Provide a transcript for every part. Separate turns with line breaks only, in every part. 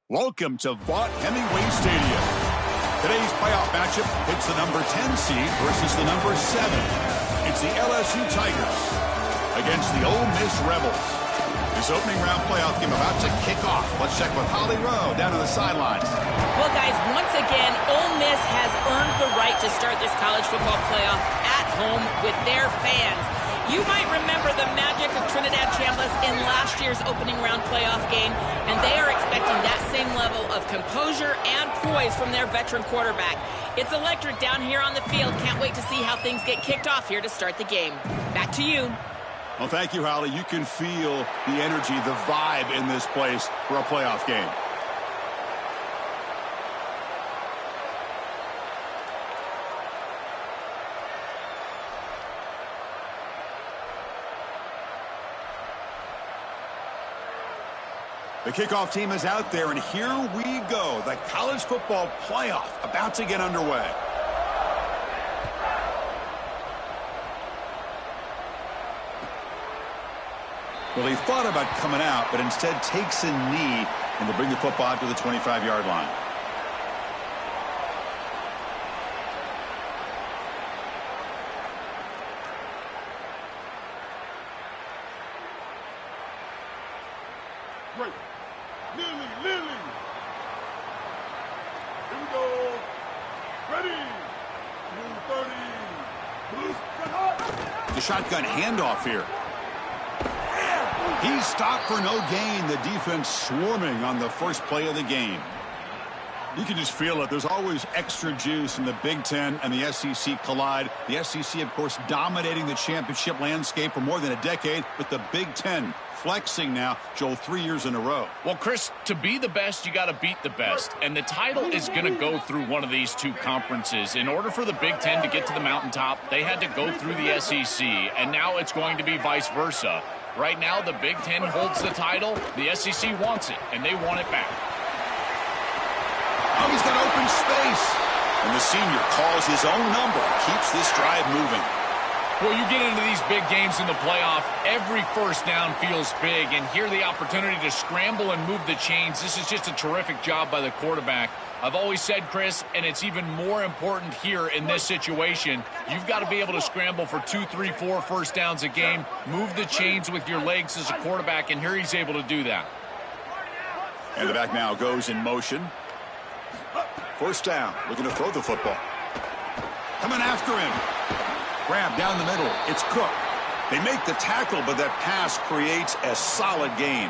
Welcome to Vaught Hemingway Stadium. Today's playoff matchup pits the number 10 seed versus the number 7. It's the LSU Tigers against the Ole Miss Rebels. This opening round playoff game about to kick off. Let's check with Holly Rowe down on the sidelines.
Well, guys, once again, Ole Miss has earned the right to start this college football playoff at home with their fans. You might remember the magic of Trinidad Chambliss in last year's opening round playoff game, and they are expecting that same level of composure and poise from their veteran quarterback. It's electric down here on the field. Can't wait to see how things get kicked off here to start the game. Back to you.
Well, thank you, Holly. You can feel the energy, the vibe in this place for a playoff game. The kickoff team is out there, and here we go. The college football playoff about to get underway. Well, he thought about coming out, but instead takes a knee and will bring the football out to the 25-yard line.
Great. Lily. Here we go. Ready. Blue 30. Blue.
The shotgun handoff here. He's stopped for no gain. The defense swarming on the first play of the game. You can just feel it. There's always extra juice in the Big Ten and the SEC collide. The SEC, of course, dominating the championship landscape for more than a decade, with the Big Ten flexing now, Joel, 3 years in a row.
Well, Chris, to be the best, you got to beat the best. And the title is going to go through one of these two conferences. In order for the Big Ten to get to the mountaintop, they had to go through the SEC. And now it's going to be vice versa. Right now, the Big Ten holds the title. The SEC wants it, and they want it back.
Oh, he's got open space. And the senior calls his own number and keeps this drive moving.
Well, you get into these big games in the playoff, every first down feels big, and here the opportunity to scramble and move the chains. This is just a terrific job by the quarterback. I've always said, Chris, and it's even more important here in this situation, you've got to be able to scramble for 2, 3, 4 first downs a game, move the chains with your legs as a quarterback, and here he's able to do that.
And the back now goes in motion. First down, looking to throw the football. Coming after him. Grab down the middle. It's Cook. They make the tackle, but that pass creates a solid gain.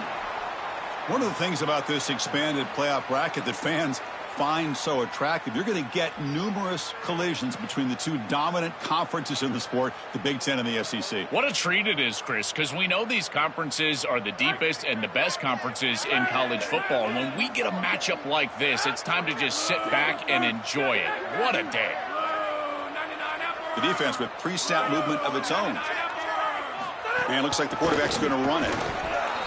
One of the things about this expanded playoff bracket that fans find so attractive, you're going to get numerous collisions between the two dominant conferences in the sport, the Big Ten and the SEC.
What a treat it is, Chris, because we know these conferences are the deepest and the best conferences in college football. And when we get a matchup like this, it's time to just sit back and enjoy it. What a day.
The defense with pre-snap movement of its own. And it looks like the quarterback's going to run it.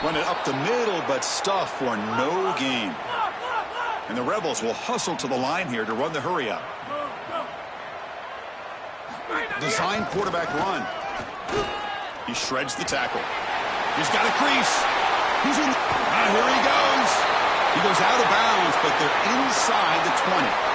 Run it up the middle, but stuff for no gain. And the Rebels will hustle to the line here to run the hurry up. Design quarterback run. He shreds the tackle. He's got a crease. He's in. Here he goes. He goes out of bounds, but they're inside the 20.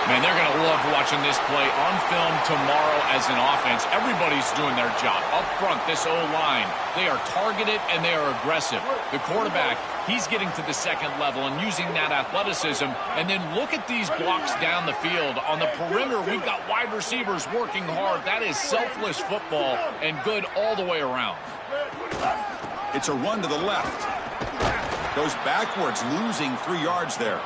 Man, they're going to love watching this play on film tomorrow as an offense. Everybody's doing their job. Up front, this O-line, they are targeted and they are aggressive. The quarterback, he's getting to the second level and using that athleticism. And then look at these blocks down the field. On the perimeter, we've got wide receivers working hard. That is selfless football and good all the way around.
It's a run to the left. Goes backwards, losing 3 yards there.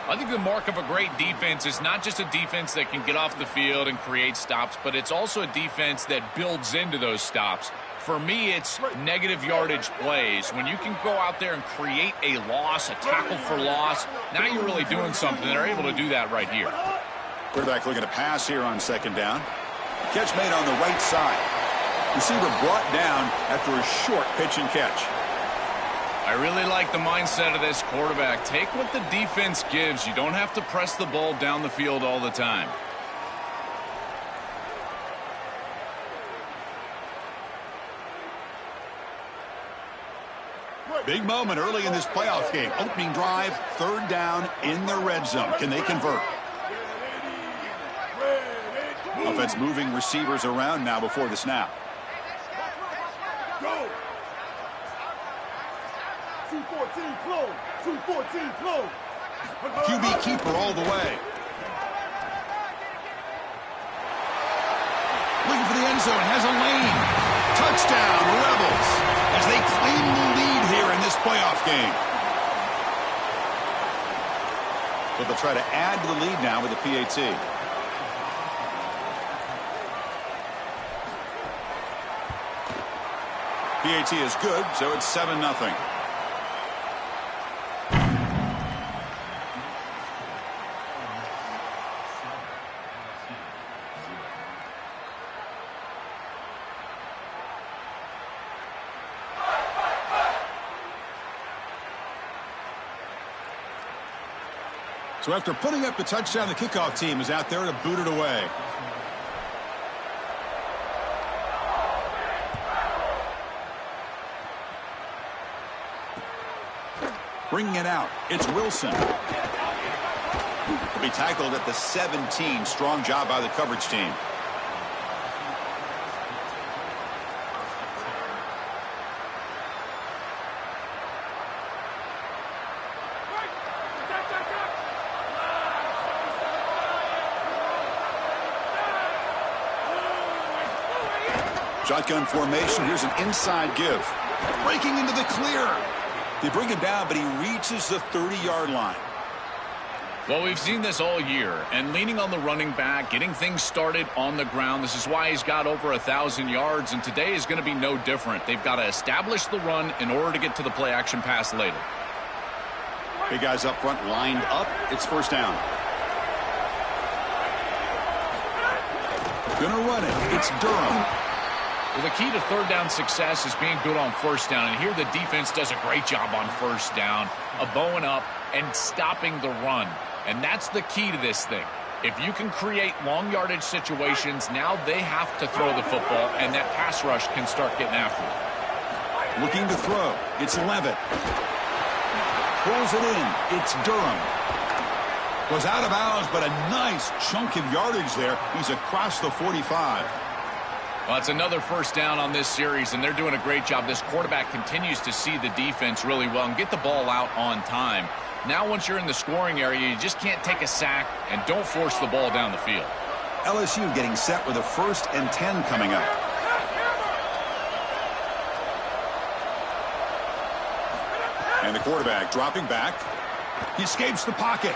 I think the mark of a great defense is not just a defense that can get off the field and create stops, but it's also a defense that builds into those stops. For me, it's negative yardage plays. When you can go out there and create a loss, a tackle for loss, now you're really doing something. They're able to do that right here.
Quarterback looking to pass here on second down. Catch made on the right side. Receiver brought down after a short pitch and catch.
I really like the mindset of this quarterback. Take what the defense gives. You don't have to press the ball down the field all the time.
Big moment early in this playoff game. Opening drive, third down in the red zone. Can they convert? Offense moving receivers around now before the snap.
Go. 214 close. 214 close.
QB keeper all the way. Looking for the end zone. Has a lane. Touchdown, Rebels, as they claim the lead here in this playoff game. But they'll try to add to the lead now with the PAT. PAT is good, so it's 7-0. So after putting up the touchdown, the kickoff team is out there to boot it away. Bringing it out, it's Wilson. He'll be tackled at the 17. Strong job by the coverage team. Shotgun formation. Here's an inside give. Breaking into the clear. They bring him down, but he reaches the 30-yard line.
Well, we've seen this all year, and leaning on the running back, getting things started on the ground. This is why he's got over 1,000 yards, and today is going to be no different. They've got to establish the run in order to get to the play-action pass later.
Big guys up front lined up. It's first down. Gonna run it. It's Durham.
Well, the key to third down success is being good on first down. And here the defense does a great job on first down of bowing up and stopping the run. And that's the key to this thing. If you can create long yardage situations, now they have to throw the football, and that pass rush can start getting after it.
Looking to throw. It's Levitt. Pulls it in. It's Durham. Was out of bounds, but a nice chunk of yardage there. He's across the 45.
Well, it's another first down on this series, and they're doing a great job. This quarterback continues to see the defense really well and get the ball out on time. Now, once you're in the scoring area, you just can't take a sack and don't force the ball down the field.
LSU getting set with a 1st and 10 coming up. And the quarterback dropping back. He escapes the pocket.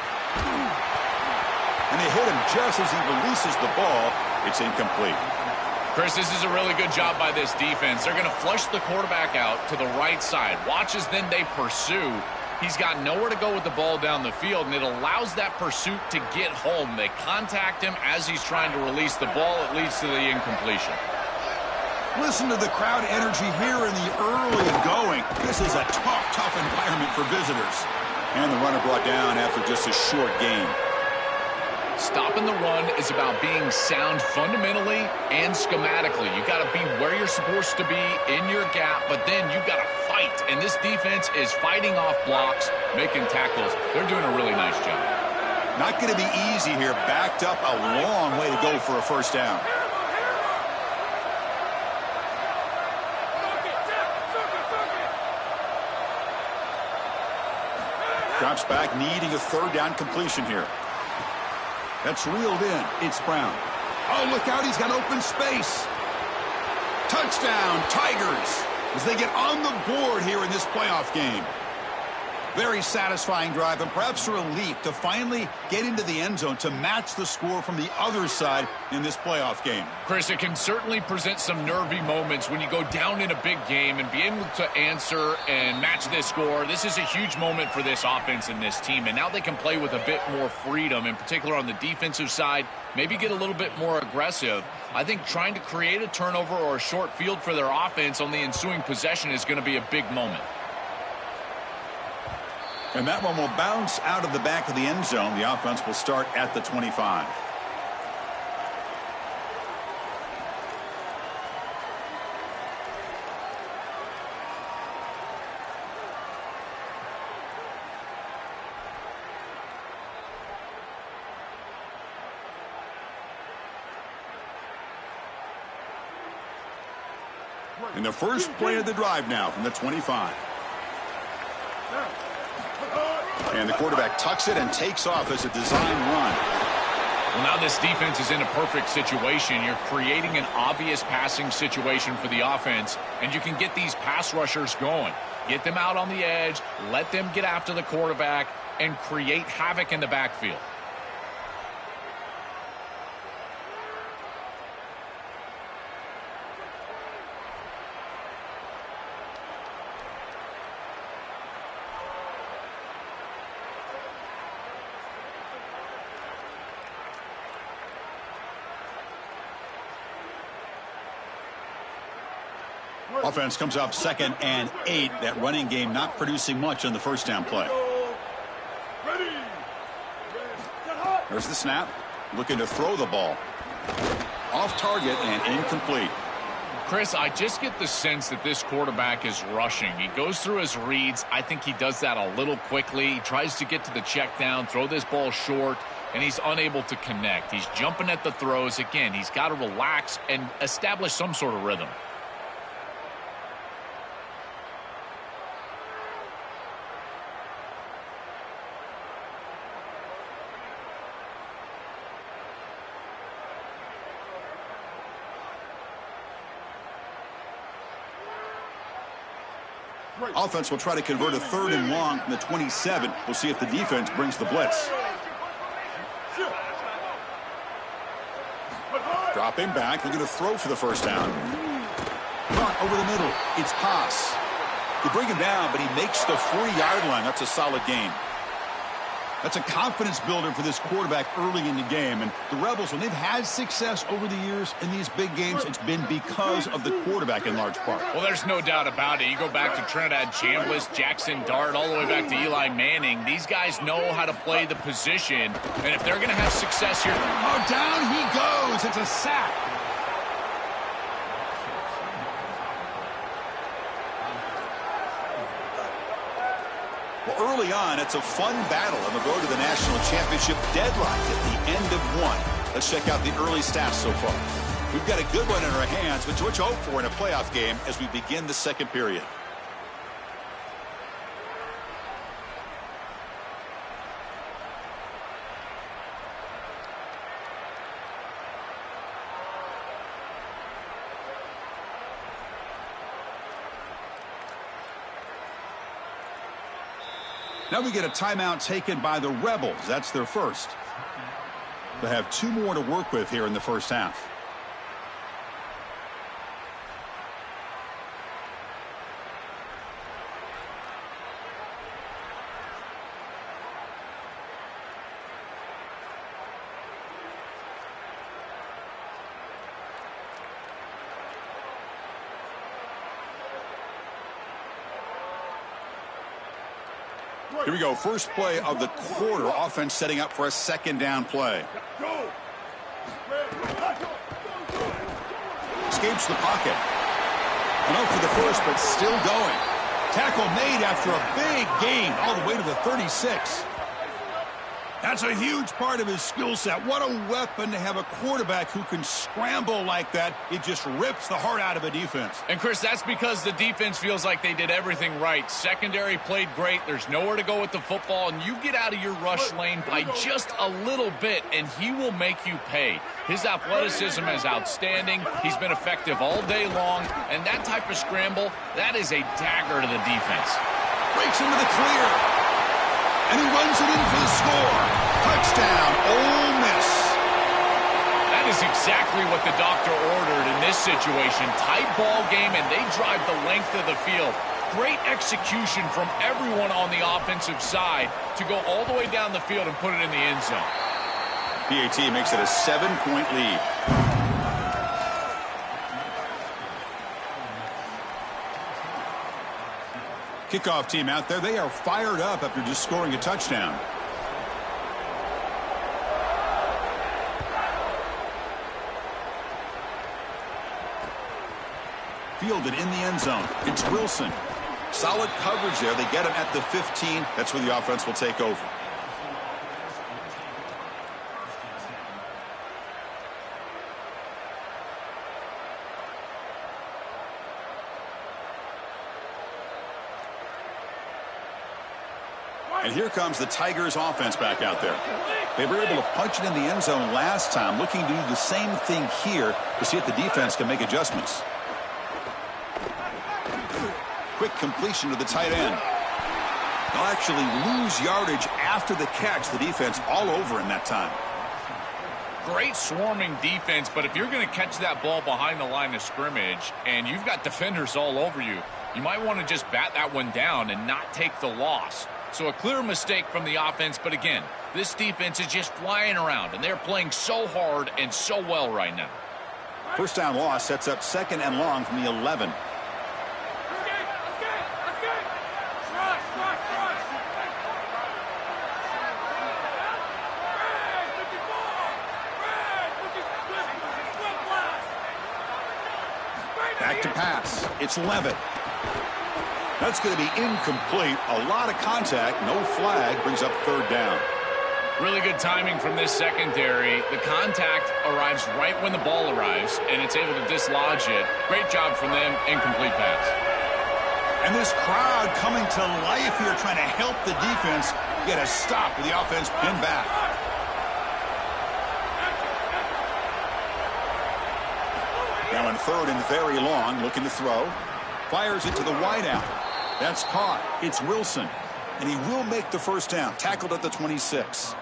And they hit him just as he releases the ball. It's incomplete.
Chris, this is a really good job by this defense. They're going to flush the quarterback out to the right side. Watch as then they pursue. He's got nowhere to go with the ball down the field, and it allows that pursuit to get home. They contact him as he's trying to release the ball. It leads to the incompletion.
Listen to the crowd energy here in the early going. This is a tough environment for visitors. And the runner brought down after just a short gain.
Stopping the run is about being sound fundamentally and schematically. You got to be where you're supposed to be in your gap, but then you got to fight. And this defense is fighting off blocks, making tackles. They're doing a really nice job.
Not going to be easy here. Backed up a long way to go for a first down. Drops back, needing a third down completion here. That's reeled in. It's Brown. Oh, look out. He's got open space. Touchdown, Tigers, as they get on the board here in this playoff game. Very satisfying drive, and perhaps a relief to finally get into the end zone to match the score from the other side in this playoff game.
Chris, it can certainly present some nervy moments when you go down in a big game and be able to answer and match this score. This is a huge moment for this offense and this team, and now they can play with a bit more freedom, in particular on the defensive side, maybe get a little bit more aggressive. I think trying to create a turnover or a short field for their offense on the ensuing possession is going to be a big moment.
And that one will bounce out of the back of the end zone. The offense will start at the 25. And the first play of the drive now from the 25. And the quarterback tucks it and takes off as a design run.
Well, now this defense is in a perfect situation. You're creating an obvious passing situation for the offense, and you can get these pass rushers going. Get them out on the edge, let them get after the quarterback, and create havoc in the backfield.
Offense comes up 2nd and 8. That running game not producing much on the first down play. There's the snap. Looking to throw the ball. Off target and incomplete.
Chris, I just get the sense that this quarterback is rushing. He goes through his reads. I think he does that a little quickly. He tries to get to the check down, throw this ball short, and he's unable to connect. He's jumping at the throws. Again, he's got to relax and establish some sort of rhythm.
Offense will try to convert a 3rd and long from the 27. We'll see if the defense brings the blitz. Dropping back, looking to throw for the first down. Run over the middle. It's Haas. They bring him down, but he makes the 40-yard line. That's a solid gain. That's a confidence builder for this quarterback early in the game. And the Rebels, when they've had success over the years in these big games, it's been because of the quarterback in large part.
Well, there's no doubt about it. You go back to Trinidad Chambliss, Jackson Dart, all the way back to Eli Manning. These guys know how to play the position. And if they're going to have success here...
Oh, down he goes. It's a sack. Well, early on, it's a fun battle on the road to the national championship, deadlocked at the end of one. Let's check out the early stats so far. We've got a good one in our hands, which what you hope for in a playoff game as we begin the second period. Now we get a timeout taken by the Rebels. That's their first. They'll have 2 more to work with here in the first half. Here we go. First play of the quarter. Offense setting up for a 2nd down play. Escapes the pocket. And up for the first, but still going. Tackle made after a big gain all the way to the 36. That's a huge part of his skill set. What a weapon to have a quarterback who can scramble like that. It just rips the heart out of a defense.
And, Chris, that's because the defense feels like they did everything right. Secondary played great. There's nowhere to go with the football, and you get out of your rush lane by just a little bit, and he will make you pay. His athleticism is outstanding. He's been effective all day long, and that type of scramble, that is a dagger to the defense.
Breaks into the clear. And he runs it in for the score. Touchdown, Ole Miss.
That is exactly what the doctor ordered in this situation. Tight ball game, and they drive the length of the field. Great execution from everyone on the offensive side to go all the way down the field and put it in the end zone.
PAT makes it a 7-point lead. Kickoff team out there. They are fired up after just scoring a touchdown. Fielded in the end zone. It's Wilson. Solid coverage there. They get him at the 15. That's where the offense will take over. And here comes the Tigers offense back out there. They were able to punch it in the end zone last time, looking to do the same thing here to see if the defense can make adjustments. Quick completion to the tight end. They'll actually lose yardage after the catch. The defense all over in that time.
Great swarming defense, but if you're going to catch that ball behind the line of scrimmage and you've got defenders all over you, you might want to just bat that one down and not take the loss. So a clear mistake from the offense, but again, this defense is just flying around, and they're playing so hard and so well right now.
First down loss sets up 2nd and long from the 11. Back to pass. It's Levitt. That's going to be incomplete. A lot of contact. No flag. Brings up 3rd down.
Really good timing from this secondary. The contact arrives right when the ball arrives, and it's able to dislodge it. Great job from them. Incomplete pass.
And this crowd coming to life here, trying to help the defense get a stop with the offense pinned back. Now in 3rd and very long, looking to throw. Fires it to the wideout. That's caught. It's Wilson. And he will make the first down. Tackled at the 26.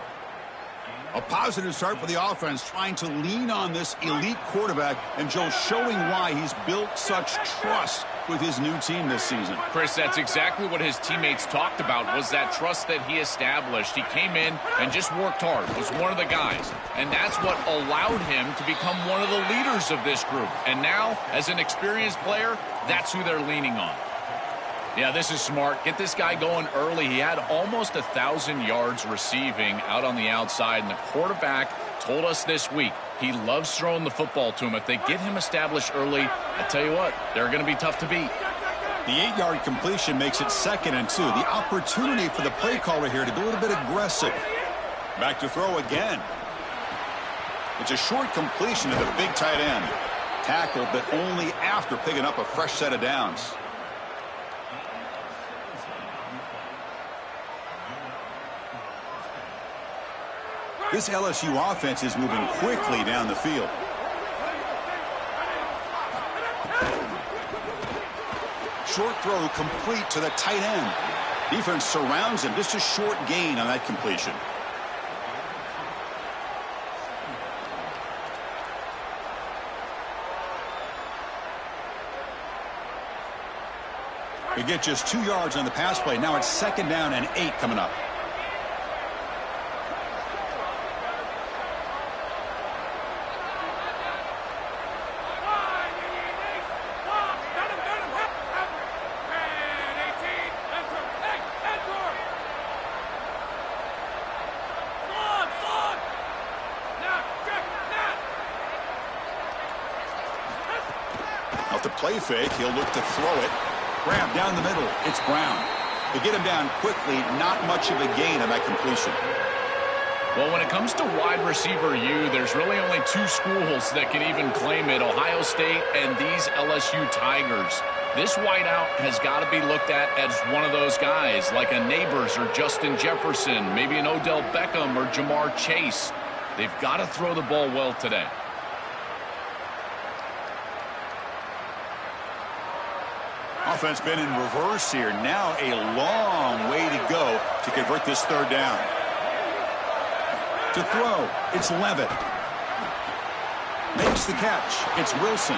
A positive start for the offense, trying to lean on this elite quarterback, and Joe showing why he's built such trust with his new team this season.
Chris, that's exactly what his teammates talked about, was that trust that he established. He came in and just worked hard, was one of the guys, and that's what allowed him to become one of the leaders of this group. And now, as an experienced player, that's who they're leaning on. Yeah, this is smart. Get this guy going early. He had almost 1,000 yards receiving out on the outside, and the quarterback told us this week he loves throwing the football to him. If they get him established early, I tell you what, they're going to be tough to beat.
The 8-yard completion makes it 2nd and 2. The opportunity for the play caller here to be a little bit aggressive. Back to throw again. It's a short completion to the big tight end. Tackled, but only after picking up a fresh set of downs. This LSU offense is moving quickly down the field. Short throw complete to the tight end. Defense surrounds him. Just a short gain on that completion. We get just 2 yards on the pass play. Now it's 2nd down and 8 coming up. Off the play fake, he'll look to throw it. Grab down the middle. It's Brown. To get him down quickly, not much of a gain on that completion.
Well, when it comes to wide receiver U, there's really only 2 schools that can even claim it, Ohio State and these LSU Tigers. This wideout has got to be looked at as one of those guys, like a Neighbors or Justin Jefferson, maybe an Odell Beckham or Jamar Chase. They've got to throw the ball well today.
Offense been in reverse here. Now a long way to go to convert this 3rd down. To throw, it's Levitt. Makes the catch. It's Wilson.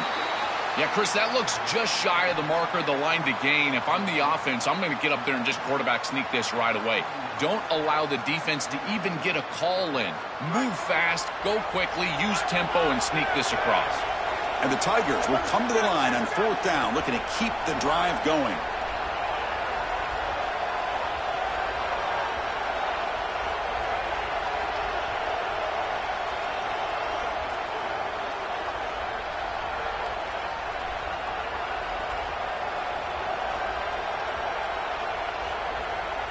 Yeah, Chris, that looks just shy of the marker, the line to gain. If I'm the offense, I'm going to get up there and just quarterback sneak this right away. Don't allow the defense to even get a call in. Move fast, go quickly, use tempo, and sneak this across.
And the Tigers will come to the line on 4th down, looking to keep the drive going.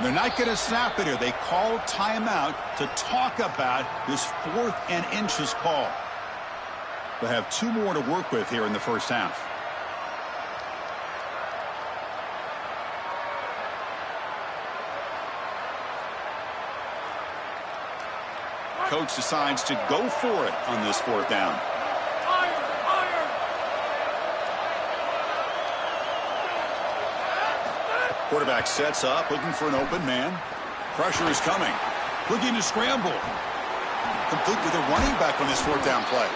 They're not going to snap it here. They call timeout to talk about this 4th and inches call. They'll have 2 more to work with here in the first half. coach decides to go for it on this fourth down. Quarterback sets up, looking for an open man. Pressure is coming. Looking to scramble. Complete with a running back on this fourth down play.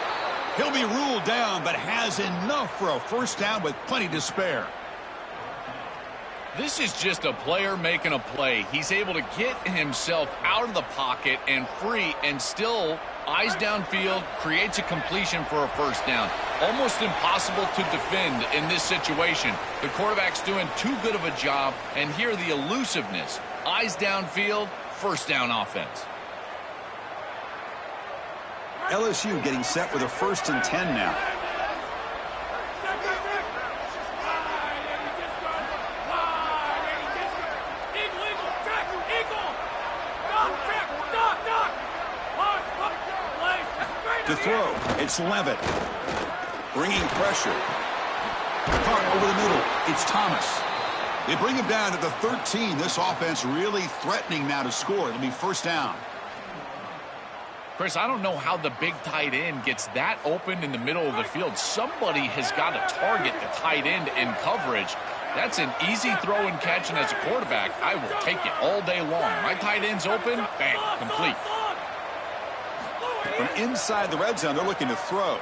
He'll be ruled down, but has enough for a first down with plenty to spare.
This is just a player making a play. He's able to get himself out of the pocket and free and still eyes downfield, creates a completion for a first down. Almost impossible to defend in this situation. The quarterback's doing too good of a job, and here the elusiveness. Eyes downfield, first down offense.
LSU getting set with a 1st and 10 now. To throw, it's Levitt. Bringing pressure. Caught over the middle, it's Thomas. They bring him down to the 13. This offense really threatening now to score. It'll be first down.
Chris, I don't know how the big tight end gets that open in the middle of the field. Somebody has got to target the tight end in coverage. That's an easy throw and catch, and as a quarterback, I will take it all day long. My tight end's open, bang, complete.
From inside the red zone, they're looking to throw.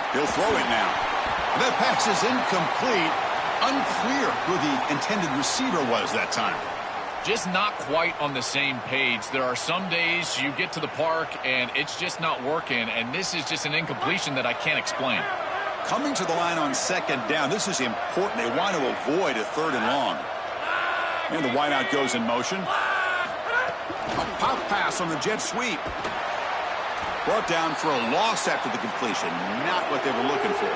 He'll throw it now. That pass is incomplete. Unclear who the intended receiver was that time.
Just not quite on the same page. There are some days you get to the park and it's just not working, and this is just an incompletion that I can't explain.
Coming to the line on second down, this is important. They want to avoid a 3rd and long. And the wideout goes in motion. A pop pass on the jet sweep. Brought down for a loss after the completion. Not what they were looking for.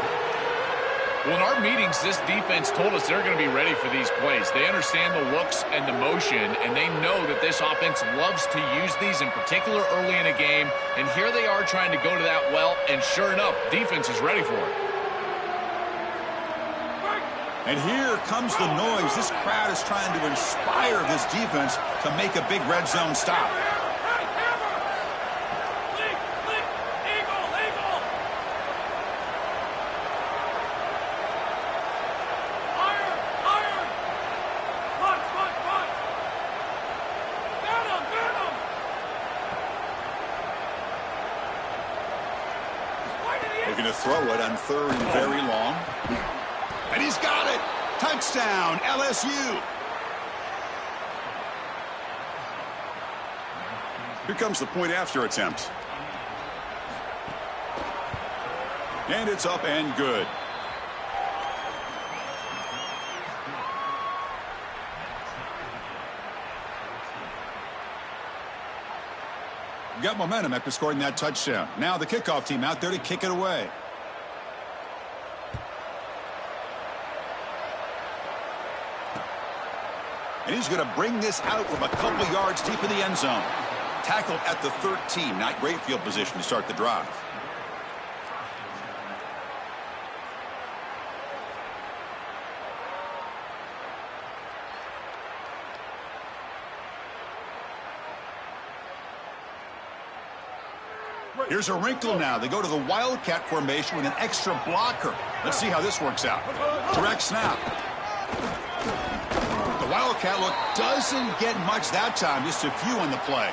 Well, in our meetings, this defense told us they're going to be ready for these plays. They understand the looks and the motion, and they know that this offense loves to use these, in particular early in a game. And here they are trying to go to that well, and sure enough, defense is ready for it.
And here comes the noise. This crowd is trying to inspire this defense to make a big red zone stop. Looking to throw it on 3rd and very long. And he's got it. Touchdown, LSU. Here comes the point after attempt. And it's up and good. Got momentum after scoring that touchdown. Now the kickoff team out there to kick it away. And he's going to bring this out from a couple yards deep in the end zone. Tackle at the 13. Not great field position to start the drive. Here's a wrinkle now. They go to the Wildcat formation with an extra blocker. Let's see how this works out. Direct snap. The Wildcat look doesn't get much that time. Just a few on the play.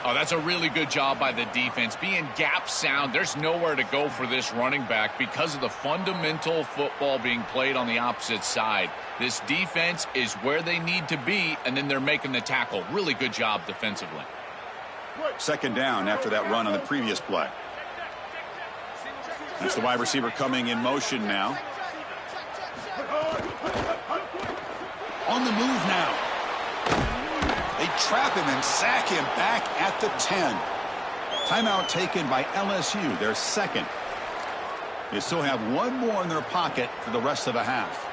Oh, that's a really good job by the defense. Being gap sound, there's nowhere to go for this running back because of the fundamental football being played on the opposite side. This defense is where they need to be, and then they're making the tackle. Really good job defensively.
Second down after that run on the previous play. That's the wide receiver coming in motion now. On the move now. They trap him and sack him back at the 10. Timeout taken by LSU, their second. They still have one more in their pocket for the rest of the half.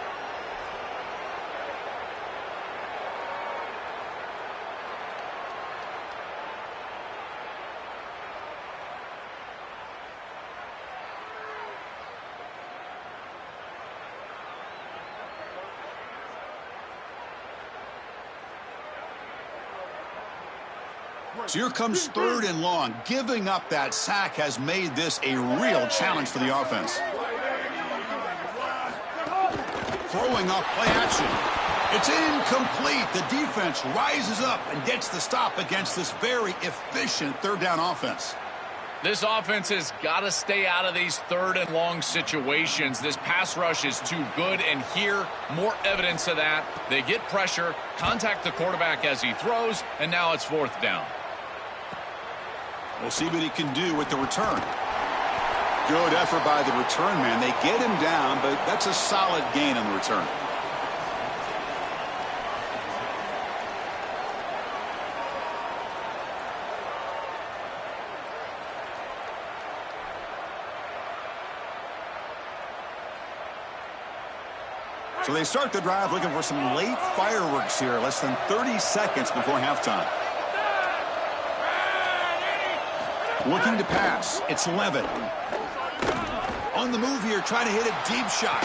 So here comes 3rd and long. Giving up that sack has made this a real challenge for the offense. Throwing off play action. It's incomplete. The defense rises up and gets the stop against this very efficient 3rd down offense.
This offense has got to stay out of these 3rd and long situations. This pass rush is too good, and here, more evidence of that. They get pressure, contact the quarterback as he throws, and now it's 4th down.
We'll see what he can do with the return. Good effort by the return man. They get him down, but that's a solid gain on the return. So they start the drive looking for some late fireworks here, less than 30 seconds before halftime. Looking to pass. It's Levitt. On the move here, trying to hit a deep shot.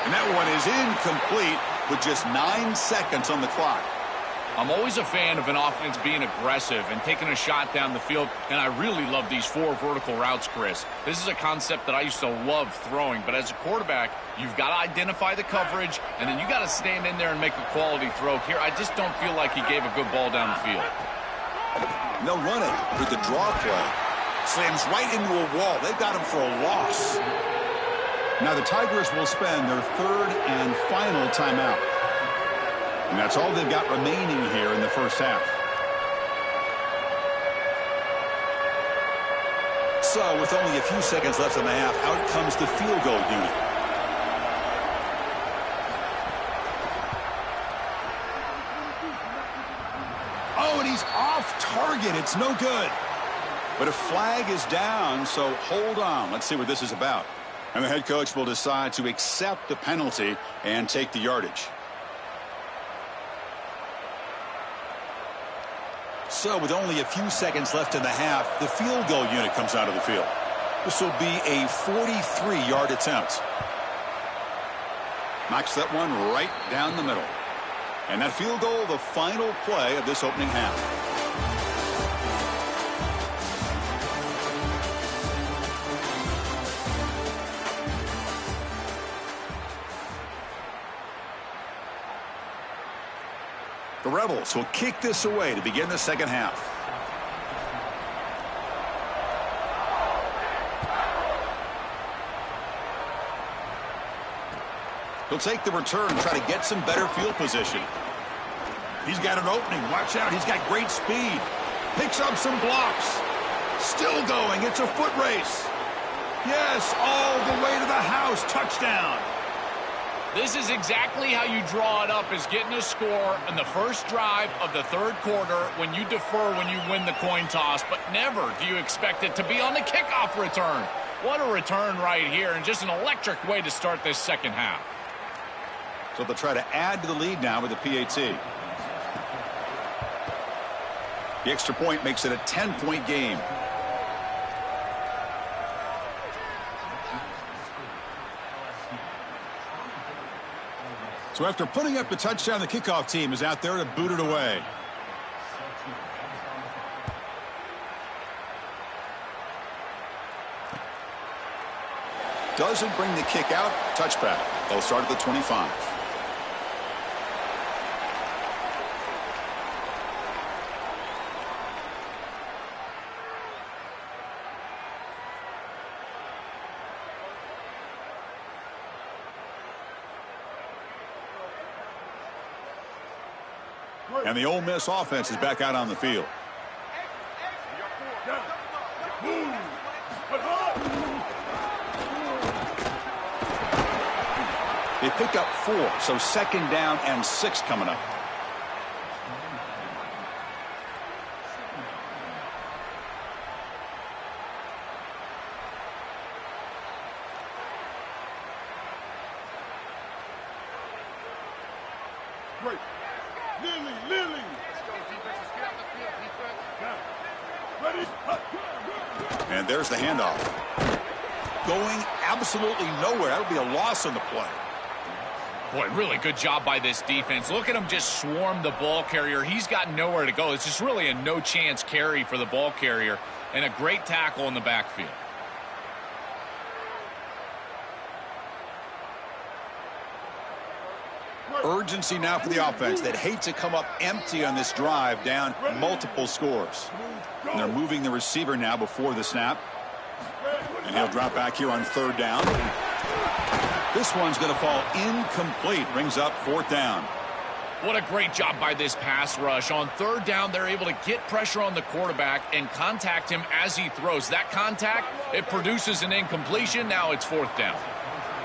And that one is incomplete with just 9 seconds on the clock.
I'm always a fan of an offense being aggressive and taking a shot down the field, and I really love these 4 vertical routes, Chris. This is a concept that I used to love throwing, but as a quarterback, you've got to identify the coverage, and then you got to stand in there and make a quality throw. Here, I just don't feel like he gave a good ball down the field.
And they'll run it with the draw play. Slams right into a wall. They've got him for a loss. Now the Tigers will spend their 3rd and final timeout. And that's all they've got remaining here in the first half. So with only a few seconds left in the half, out comes the field goal unit. Oh, and he's off target. It's no good. But a flag is down, so hold on. Let's see what this is about. And the head coach will decide to accept the penalty and take the yardage. So with only a few seconds left in the half, the field goal unit comes out of the field. This will be a 43-yard attempt. Knocks that one right down the middle. And that field goal, the final play of this opening half. The Rebels will kick this away to begin the second half. He'll take the return and try to get some better field position. He's got an opening. Watch out. He's got great speed. Picks up some blocks. Still going. It's a foot race. Yes, all the way to the house. Touchdown.
This is exactly how you draw it up, is getting a score in the first drive of the 3rd quarter when you defer when you win the coin toss, but never do you expect it to be on the kickoff return. What a return right here, and just an electric way to start this second half.
So they'll try to add to the lead now with the PAT. The extra point makes it a 10-point game. So after putting up the touchdown, the kickoff team is out there to boot it away. Doesn't bring the kick out. Touchback. They'll start at the 25. And the Ole Miss offense is back out on the field. They pick up 4, so 2nd down and 6 coming up.
Great. Lily. Ready.
And there's the handoff. Going absolutely nowhere. That would be a loss on the play.
Boy, really good job by this defense. Look at him just swarm the ball carrier. He's got nowhere to go. It's just really a no-chance carry for the ball carrier, and a great tackle in the backfield.
Urgency now for the offense that hate to come up empty on this drive, down multiple scores. And they're moving the receiver now before the snap. And he'll drop back here on 3rd down. This one's going to fall incomplete. Brings up 4th down.
What a great job by this pass rush. On 3rd down, they're able to get pressure on the quarterback and contact him as he throws. That contact, it produces an incompletion. Now it's 4th down.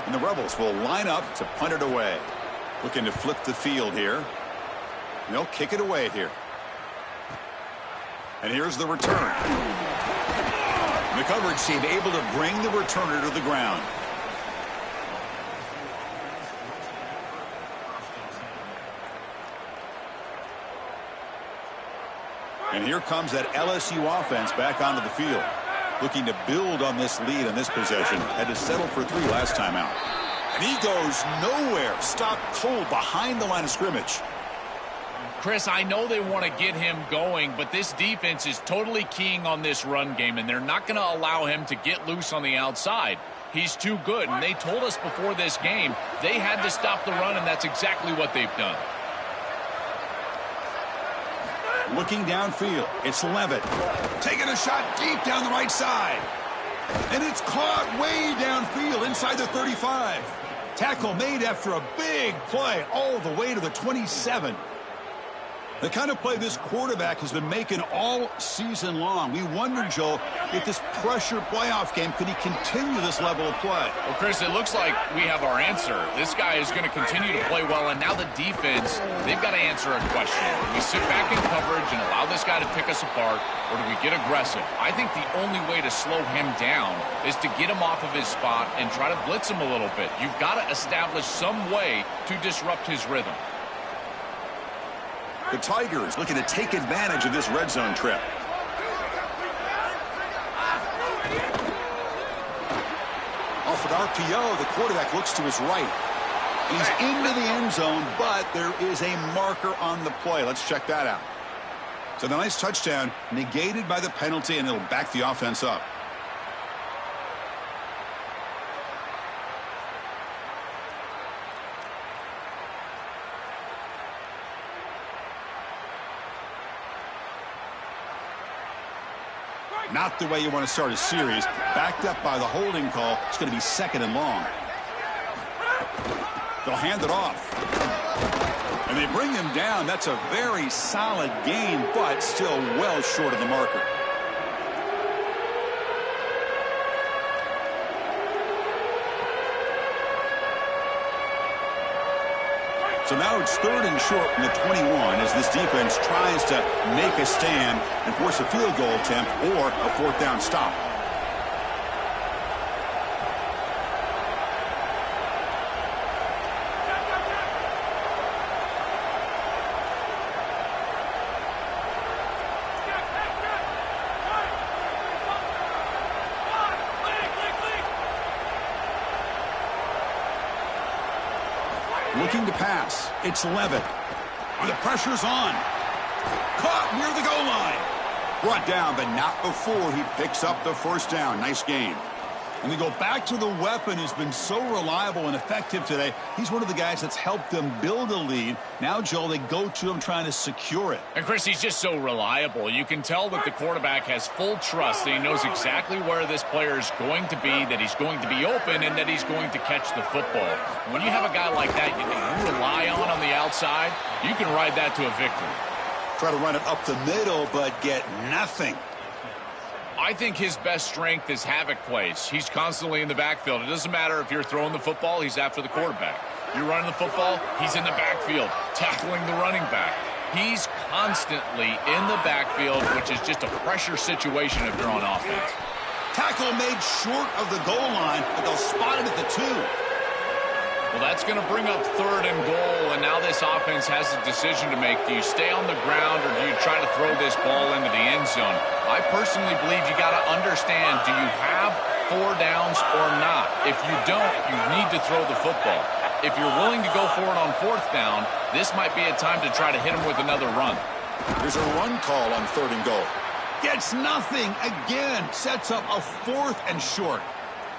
And the Rebels will line up to punt it away. Looking to flip the field here. And they'll kick it away here. And here's the return. The coverage team able to bring the returner to the ground. And here comes that LSU offense back onto the field. Looking to build on this lead on this possession. Had to settle for 3 last time out. And he goes nowhere. Stopped cold behind the line of scrimmage.
Chris, I know they want to get him going, but this defense is totally keying on this run game, and they're not going to allow him to get loose on the outside. He's too good, and they told us before this game they had to stop the run, and that's exactly what they've done.
Looking downfield, it's Levitt. Taking a shot deep down the right side. And it's caught way downfield inside the 35. Tackle made after a big play all the way to the 27. The kind of play this quarterback has been making all season long. We wonder, Joel, if this pressure playoff game, could he continue this level of play?
Well, Chris, it looks like we have our answer. This guy is going to continue to play well, and now the defense, they've got to answer a question. Do we sit back in coverage and allow this guy to pick us apart, or do we get aggressive? I think the only way to slow him down is to get him off of his spot and try to blitz him a little bit. You've got to establish some way to disrupt his rhythm.
The Tigers looking to take advantage of this red zone trip. Off an RPO, the quarterback looks to his right. He's into the end zone, but there is a marker on the play. Let's check that out. So the nice touchdown negated by the penalty, and it'll back the offense up. Not the way you want to start a series. Backed up by the holding call. It's going to be 2nd and long. They'll hand it off. And they bring him down. That's a very solid gain, but still well short of the marker. So now it's 3rd and short from the 21 as this defense tries to make a stand and force a field goal attempt or a 4th down stop. Looking to pass. It's Levitt. The pressure's on. Caught near the goal line. Brought down, but not before he picks up the 1st down. Nice gain. And we go back to the weapon who's been so reliable and effective today. He's one of the guys that's helped them build a lead. Now, Joel, they go to him trying to secure it.
And, Chris, he's just so reliable. You can tell that the quarterback has full trust that he knows exactly where this player is going to be, that he's going to be open, and that he's going to catch the football. When you have a guy like that you rely on the outside, you can ride that to a victory.
Try to run it up the middle, but get nothing.
I think his best strength is havoc plays. He's constantly in the backfield. It doesn't matter if you're throwing the football, he's after the quarterback. You're running the football, he's in the backfield, tackling the running back. He's constantly in the backfield, which is just a pressure situation if you're on offense.
Tackle made short of the goal line, but they'll spot it at the 2.
Well, that's going to bring up 3rd and goal, and now this offense has a decision to make. Do you stay on the ground, or do you try to throw this ball into the end zone? I personally believe you got to understand, do you have 4 downs or not? If you don't, you need to throw the football. if you're willing to go for it on 4th down, this might be a time to try to hit him with another run.
Here's a run call on 3rd and goal. Gets nothing again. Sets up a 4th and short.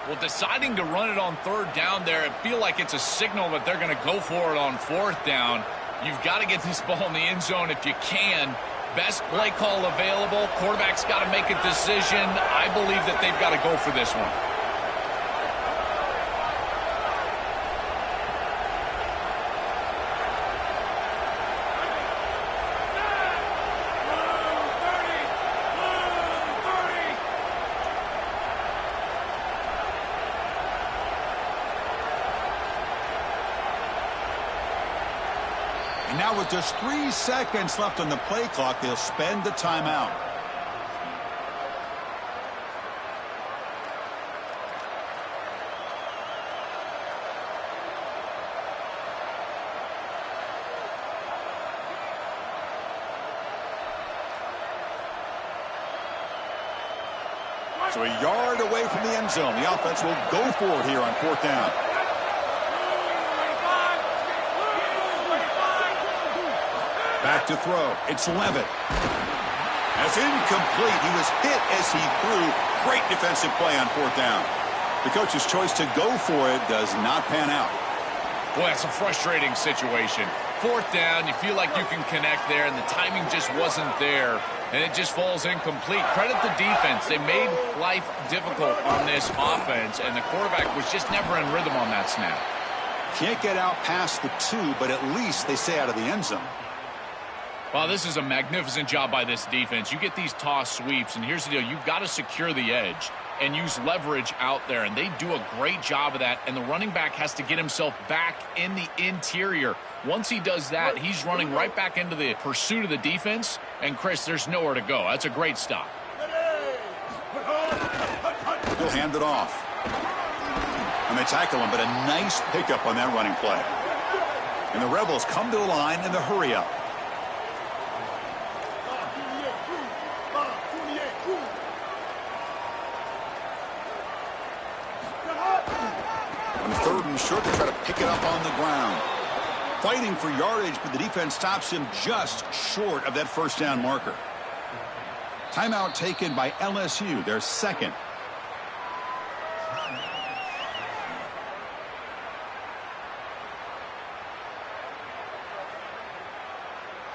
Well, deciding to run it on 3rd down there, I feel like it's a signal that they're going to go for it on 4th down. You've got to get this ball in the end zone if you can. Best play call available. Quarterback's got to make a decision. I believe that they've got to go for this one.
And now with just 3 seconds left on the play clock, they'll spend the timeout. So a yard away from the end zone. The offense will go for it here on 4th down. Back to throw. It's Levitt. That's incomplete. He was hit as he threw. Great defensive play on 4th down. The coach's choice to go for it does not pan out.
Boy, it's a frustrating situation. 4th down, you feel like you can connect there, and the timing just wasn't there, and it just falls incomplete. Credit the defense. They made life difficult on this offense, and the quarterback was just never in rhythm on that snap.
Can't get out past the 2, but at least they stay out of the end zone.
Well, this is a magnificent job by this defense. You get these toss sweeps, and here's the deal. You've got to secure the edge and use leverage out there, and they do a great job of that, and the running back has to get himself back in the interior. Once he does that, he's running right back into the pursuit of the defense, and, Chris, there's nowhere to go. That's a great stop.
He'll hand it off. And they tackle him, but a nice pickup on that running play. And the Rebels come to the line in the hurry-up. On 3rd and short, they try to pick it up on the ground. Fighting for yardage, but the defense stops him just short of that 1st down marker. Timeout taken by LSU, their 2nd.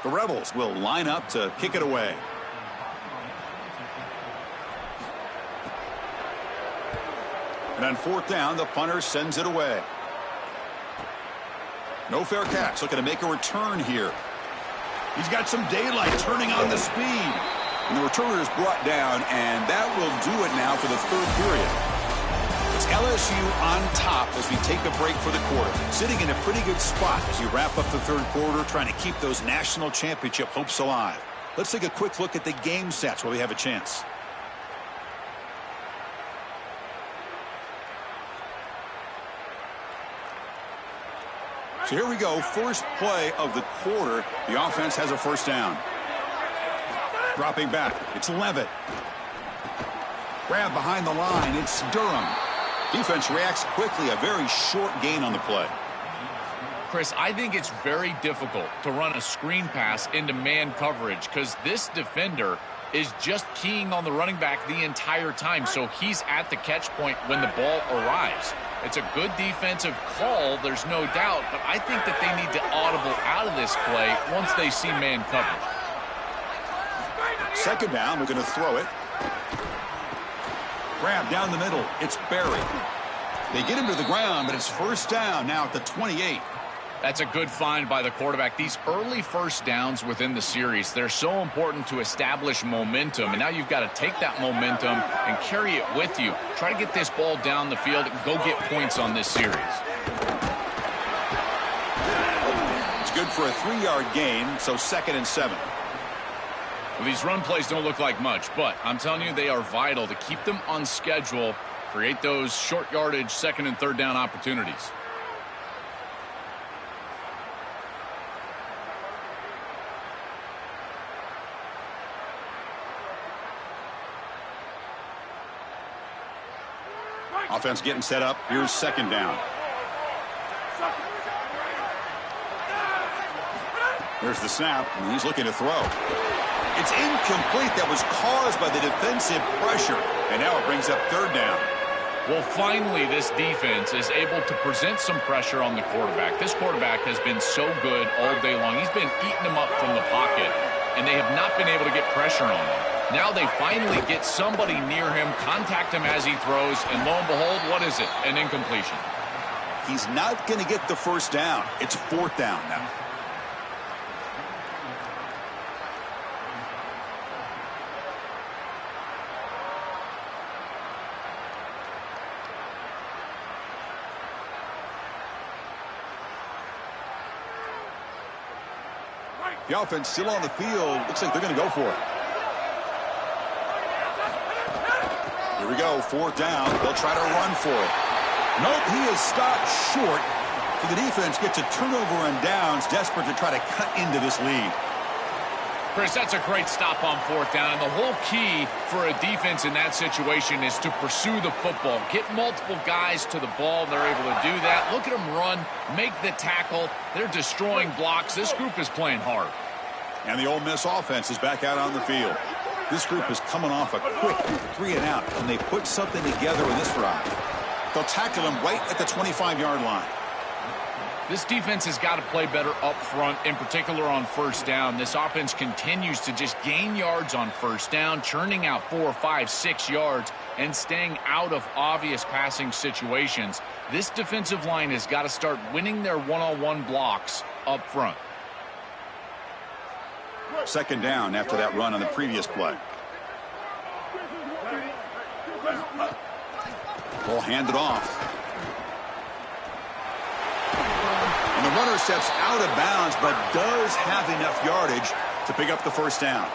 The Rebels will line up to kick it away. And on 4th down, the punter sends it away. No fair catch. Looking to make a return here. He's got some daylight, turning on the speed. And the returner is brought down, and that will do it now for the 3rd period. It's LSU on top as we take a break for the quarter. Sitting in a pretty good spot as you wrap up the 3rd quarter, trying to keep those national championship hopes alive. Let's take a quick look at the game stats while we have a chance. So here we go, first play of the quarter. The offense has a 1st down. Dropping back, it's Levitt. Grab behind the line, it's Durham. Defense reacts quickly, a very short gain on the play.
Chris, I think it's very difficult to run a screen pass into man coverage because this defender is just keying on the running back the entire time, so he's at the catch point when the ball arrives. It's a good defensive call, there's no doubt, but I think that they need to audible out of this play once they see man coverage.
2nd down, we're going to throw it. Grab down the middle, it's Berry. They get him to the ground, but it's 1st down now at the 28.
That's a good find by the quarterback. These early 1st downs within the series, they're so important to establish momentum. And now you've got to take that momentum and carry it with you. Try to get this ball down the field and go get points on this series.
It's good for a 3-yard gain, so 2nd and 7.
Well, these run plays don't look like much, but I'm telling you, they are vital to keep them on schedule, create those short yardage 2nd and 3rd down opportunities.
Offense getting set up. Here's 2nd down. There's the snap, and he's looking to throw. It's incomplete. That was caused by the defensive pressure. And now it brings up third down.
Well, finally, this defense is able to present some pressure on the quarterback. This quarterback has been so good all day long. He's been eating them up from the pocket, and they have not been able to get pressure on him. Now they finally get somebody near him, contact him as he throws, and lo and behold, what is it? An incompletion.
He's not going to get the first down. It's fourth down now. The offense still on the field. Looks like they're going to go for it. Here we go. Fourth down. They'll try to run for it. Nope, he is stopped short. So the defense gets a turnover on downs, desperate to try to cut into this lead.
Chris, that's a great stop on fourth down. And the whole key for a defense in that situation is to pursue the football. Get multiple guys to the ball. They're able to do that. Look at them run, make the tackle. They're destroying blocks. This group is playing hard.
And the Ole Miss offense is back out on the field. This group is coming off a quick 3-and-out, and they put something together in this drive. They'll tackle him right at the 25-yard line.
This defense has got to play better up front, in particular on first down. This offense continues to just gain yards on first down, churning out 4, 5, 6 yards, and staying out of obvious passing situations. This defensive line has got to start winning their one-on-one blocks up front.
Second down after that run on the previous play. Ball handed off. And the runner steps out of bounds, but does have enough yardage to pick up the first down.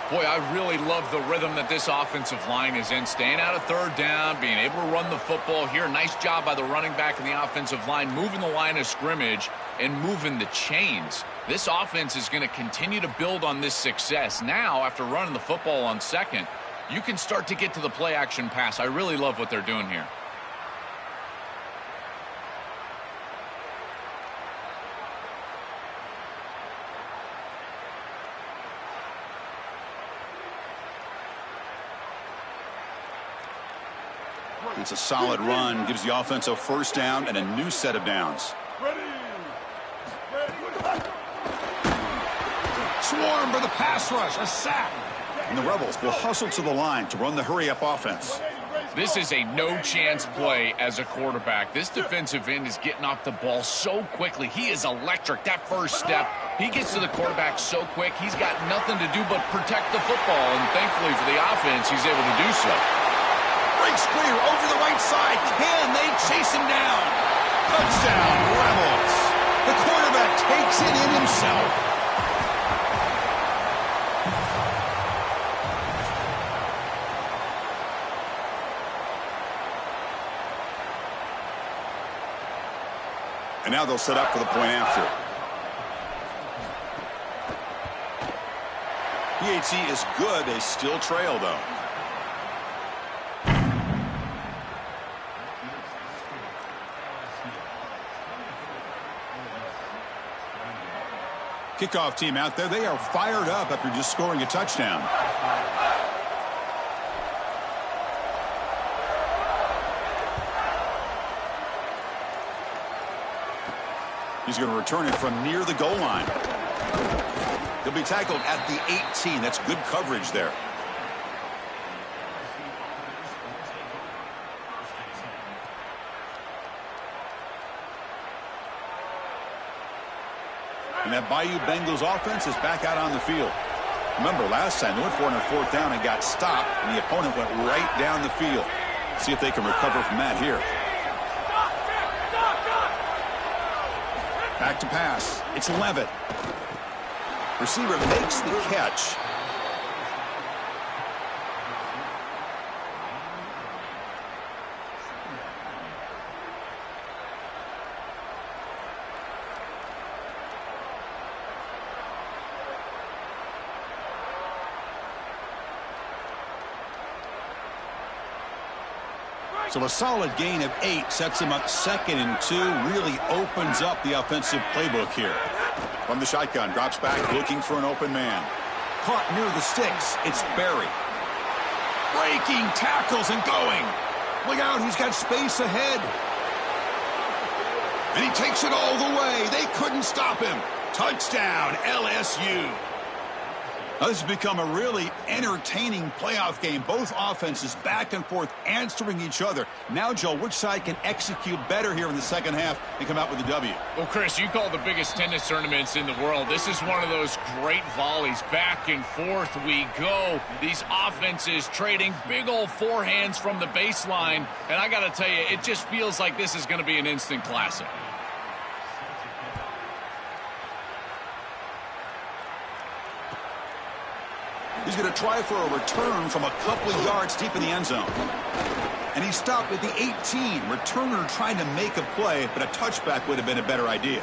Boy, I really love the rhythm that this offensive line is in. Staying out of third down, being able to run the football here. Nice job by the running back and the offensive line, moving the line of scrimmage and moving the chains. This offense is going to continue to build on this success. Now, after running the football on second, you can start to get to the play-action pass. I really love what they're doing here.
It's a solid run, gives the offense a first down and a new set of downs. Swarm for the pass rush, a sack. And the Rebels will hustle to the line to run the hurry-up offense.
This is a no-chance play as a quarterback. This defensive end is getting off the ball so quickly. He is electric. That first step, he gets to the quarterback so quick, he's got nothing to do but protect the football. And thankfully for the offense, he's able to do so.
Breaks clear over the right side. Can they chase him down? Touchdown, Rebels. The quarterback takes it in himself. And now they'll set up for the point after. PHC is good. They still trail, though. Kickoff team out there. They are fired up after just scoring a touchdown. He's going to return it from near the goal line. He'll be tackled at the 18. That's good coverage there. And that Bayou Bengals offense is back out on the field. Remember, last time they went for it on fourth down and got stopped, and the opponent went right down the field. See if they can recover from that here. Back to pass. It's Levitt. Receiver makes the catch. So a solid gain of 8 sets him up 2nd and 2. Really opens up the offensive playbook here. From the shotgun, drops back, looking for an open man. Caught near the sticks. It's Barry. Breaking tackles and going. Look out, he's got space ahead. And he takes it all the way. They couldn't stop him. Touchdown, LSU. Now, this has become a really entertaining playoff game. Both offenses back and forth answering each other. Now, Joe, which side can execute better here in the second half and come out with a W?
Well, Chris, you call the biggest tennis tournaments in the world. This is one of those great volleys. Back and forth we go. These offenses trading big old forehands from the baseline. And I got to tell you, it just feels like this is going to be an instant classic.
He's going to try for a return from a couple of yards deep in the end zone. And he stopped at the 18. Returner trying to make a play, but a touchback would have been a better idea.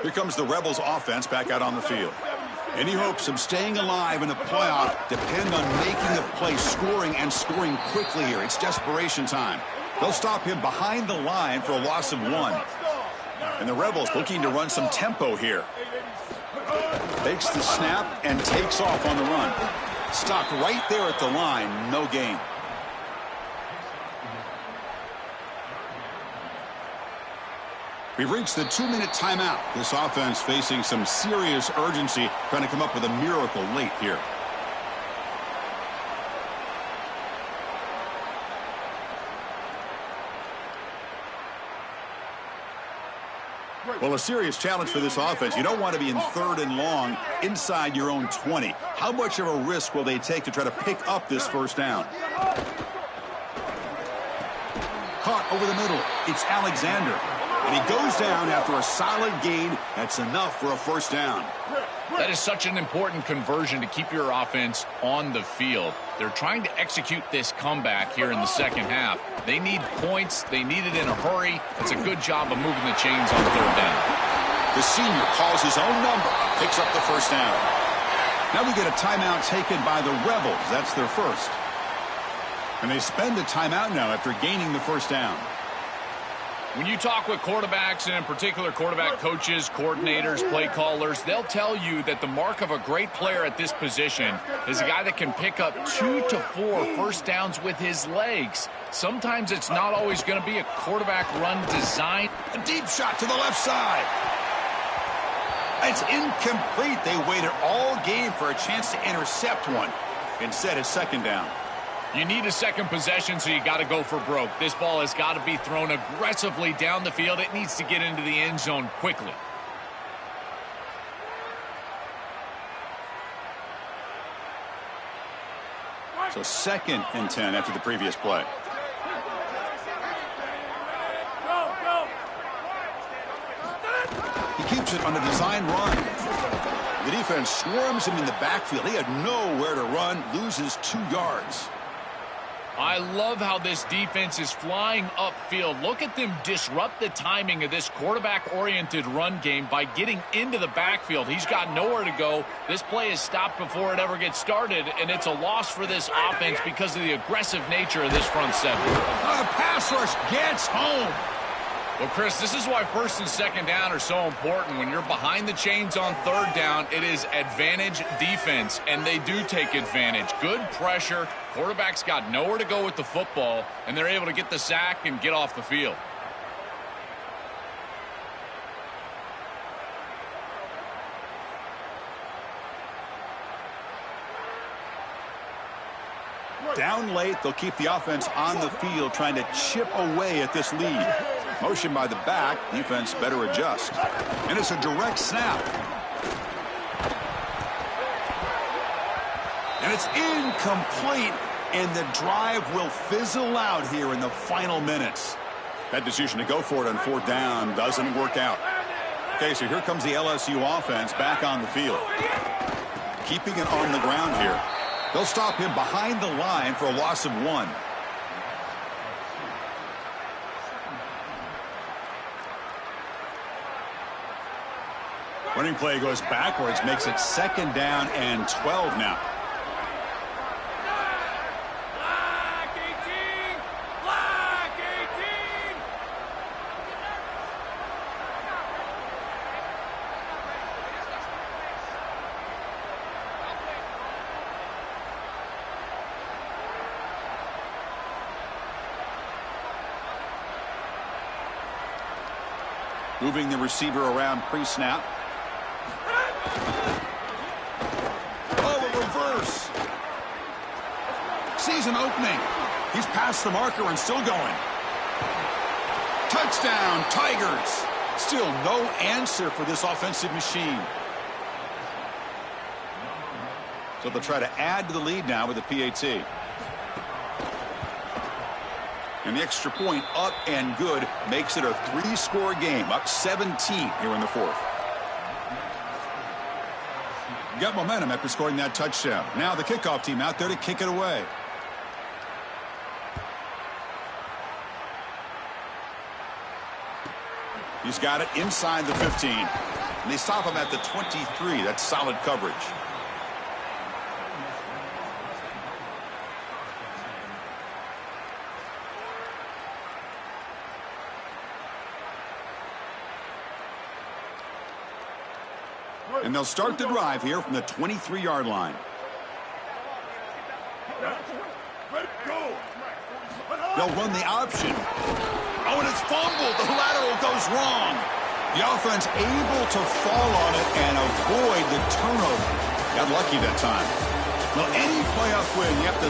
Here comes the Rebels offense back out on the field. Any hopes of staying alive in a playoff depend on making a play, scoring, and scoring quickly here. It's desperation time. They'll stop him behind the line for a loss of 1. And the Rebels looking to run some tempo here. Takes the snap and takes off on the run. Stopped right there at the line. No gain. We've reached the 2-minute timeout. This offense facing some serious urgency, trying to come up with a miracle late here. Well, a serious challenge for this offense. You don't want to be in 3rd and long inside your own 20. How much of a risk will they take to try to pick up this first down? Caught over the middle. It's Alexander. And he goes down after a solid gain. That's enough for a first down.
That is such an important conversion to keep your offense on the field. They're trying to execute this comeback here in the second half. They need points. They need it in a hurry. It's a good job of moving the chains on 3rd down.
The senior calls his own number, picks up the first down. Now we get a timeout taken by the Rebels. That's their first. And they spend a timeout now after gaining the first down.
When you talk with quarterbacks, and in particular quarterback coaches, coordinators, play callers, they'll tell you that the mark of a great player at this position is a guy that can pick up 2 to 4 first downs with his legs. Sometimes it's not always going to be a quarterback run design.
A deep shot to the left side. It's incomplete. They waited all game for a chance to intercept one. Instead, it's second down.
You need a second possession, so you got to go for broke. This ball has got to be thrown aggressively down the field. It needs to get into the end zone quickly.
So 2nd and 10 after the previous play. He keeps it on a design run. The defense swarms him in the backfield. He had nowhere to run, loses 2 yards.
I love how this defense is flying upfield. Look at them disrupt the timing of this quarterback-oriented run game by getting into the backfield. He's got nowhere to go. This play is stopped before it ever gets started, and it's a loss for this offense because of the aggressive nature of this front seven.
The pass rush gets home.
Well, Chris, this is why 1st and 2nd down are so important. When you're behind the chains on 3rd down, it is advantage defense, and they do take advantage. Good pressure. Quarterback's got nowhere to go with the football, and they're able to get the sack and get off the field.
Down late, they'll keep the offense on the field trying to chip away at this lead. Motion by the back. Defense better adjust. And it's a direct snap. And it's incomplete. And the drive will fizzle out here in the final minutes. That decision to go for it on 4th down doesn't work out. Okay, so here comes the LSU offense back on the field. Keeping it on the ground here. They'll stop him behind the line for a loss of 1. Running play goes backwards, makes it 2nd down and 12 now.
Black 18! Black 18!
Moving the receiver around pre-snap. Oh, a reverse. Sees an opening. He's past the marker and still going. Touchdown, Tigers. Still no answer for this offensive machine. So they'll try to add to the lead now with the PAT. And the extra point up and good makes it a 3-score game, up 17 here in the 4th. Got momentum after scoring that touchdown. Now the kickoff team out there to kick it away. He's got it inside the 15. And they stop him at the 23. That's solid coverage. And they'll start the drive here from the 23-yard line. They'll run the option. Oh, and it's fumbled. The lateral goes wrong. The offense able to fall on it and avoid the turnover. Got lucky that time. Well, any playoff win, you have to